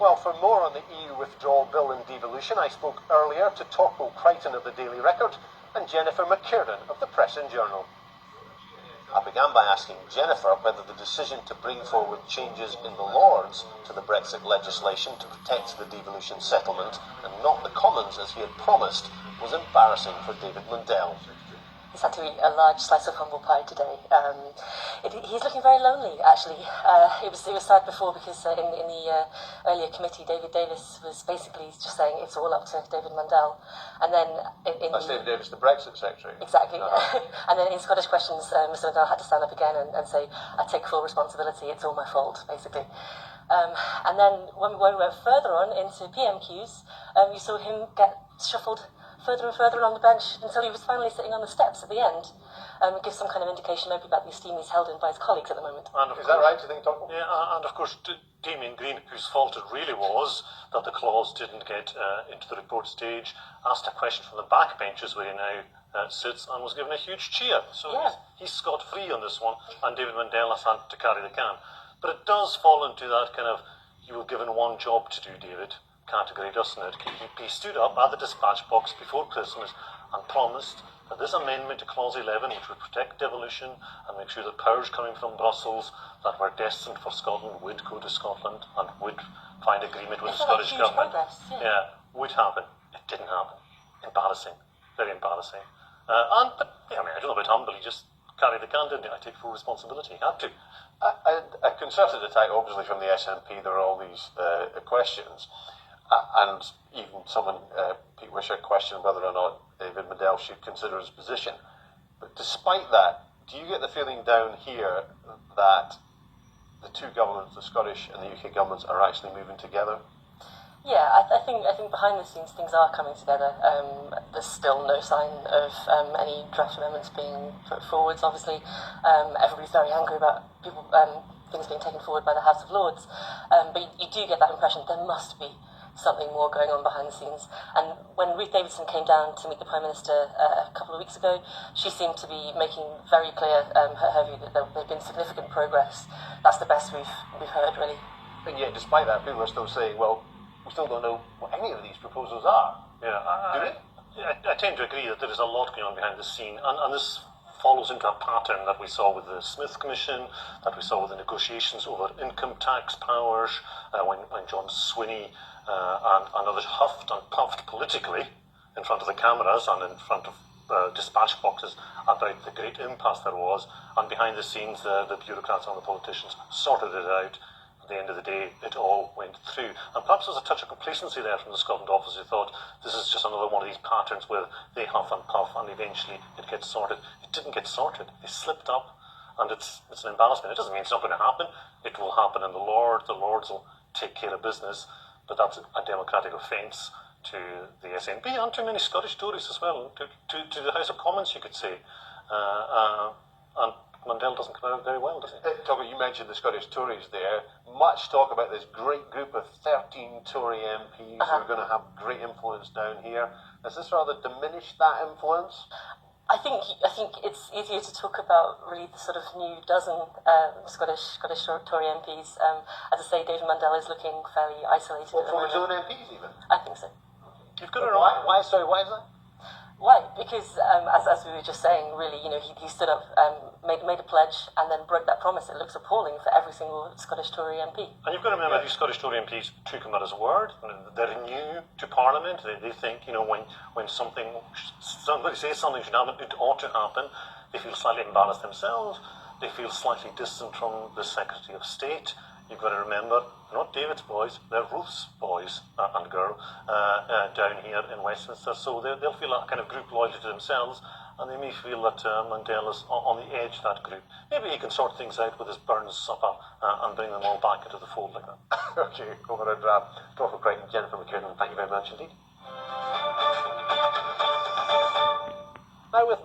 Well, for more on the EU withdrawal bill and devolution, I spoke earlier to Torquil Crichton of the Daily Record and Jennifer McKiernan of the Press and Journal. I began by asking Jennifer whether the decision to bring forward changes in the Lords to the Brexit legislation to protect the devolution settlement and not the Commons as he had promised was embarrassing for David Mundell. He's had to eat a large slice of humble pie today. He's looking very lonely, actually. It was sad before because in the earlier committee, David Davis was basically just saying it's all up to David Mundell. And then That's David Davis, the Brexit Secretary. Exactly. And then in Scottish Questions, Mr Mundell had to stand up again and say, I take full responsibility, it's all my fault, basically. And then when we went further on into PMQs, you saw him get shuffled further and further along the bench until he was finally sitting on the steps at the end. It gives some kind of indication maybe about the esteem he's held in by his colleagues at the moment. Is that right, do you think, Tom? Yeah, and of course Damien Green, whose fault it really was that the clause didn't get into the report stage, asked a question from the backbenches where he now sits and was given a huge cheer. So yeah. he's scot-free on this one, and David Mundell has had to carry the can. But it does fall into that kind of, you were given one job to do, David, category, doesn't it? He stood up at the dispatch box before Christmas and promised that this amendment to Clause 11, which would protect devolution and make sure that powers coming from Brussels that were destined for Scotland would go to Scotland and would find agreement with the Scottish government. Would happen. It didn't happen. Embarrassing. Very embarrassing. I don't know about him, but he just carried the can, didn't he? I take full responsibility. He had to. A concerted attack, obviously, from the SNP. There are all these questions. And even someone, Pete Wisher, questioned whether or not David Mundell should consider his position. But despite that, do you get the feeling down here that the two governments, the Scottish and the UK governments, are actually moving together? Yeah, I think behind the scenes things are coming together. There's still no sign of any draft amendments being put forwards. Obviously, everybody's very angry about people things being taken forward by the House of Lords. But you do get that impression there must be something more going on behind the scenes. And when Ruth Davidson came down to meet the Prime Minister a couple of weeks ago, she seemed to be making very clear her view that there's been significant progress. That's the best we've heard, really. And yet, despite that, people are still saying, well, we still don't know what any of these proposals are. Yeah, Do they? I tend to agree that there is a lot going on behind the scene, and this follows into a pattern that we saw with the Smith Commission, that we saw with the negotiations over income tax powers, when John Swinney and others huffed and puffed politically in front of the cameras and in front of dispatch boxes about the great impasse there was, and behind the scenes the bureaucrats and the politicians sorted it out. At the end of the day, it all went through. And perhaps there was a touch of complacency there from the Scotland office who thought this is just another one of these patterns where they huff and puff and eventually it gets sorted. It didn't get sorted. They slipped up, and it's an embarrassment. It doesn't mean it's not going to happen. It will happen in the Lords. The Lords will take care of business, but that's a democratic offence to the SNP and to many Scottish Tories as well, to the House of Commons, you could say. And Mundell doesn't come out very well, does he? Tucker, you mentioned the Scottish Tories there. Much talk about this great group of 13 Tory MPs who are going to have great influence down here. Has this rather diminished that influence? I think it's easier to talk about really the sort of new dozen Scottish Tory MPs. As I say, David Mundell is looking fairly isolated. Well, from his own MPs even? I think so. You've got it right. Why is that? Why? Because as we were just saying, really, he stood up, made a pledge, and then broke that promise. It looks appalling for every single Scottish Tory MP. And you've got to remember, these Scottish Tory MPs took him at his word. They're new to Parliament. They think, when somebody says something should happen, it ought to happen. They feel slightly embarrassed themselves. They feel slightly distant from the Secretary of State. You've got to remember, they're not David's boys, they're Ruth's boys and girl down here in Westminster. So they'll feel a kind of group loyalty to themselves, and they may feel that Mundell is on the edge of that group. Maybe he can sort things out with his Burns supper and bring them all back into the fold like that. Okay, over and Torquil Crichton, Jennifer McKiernan, thank you very much indeed. Now with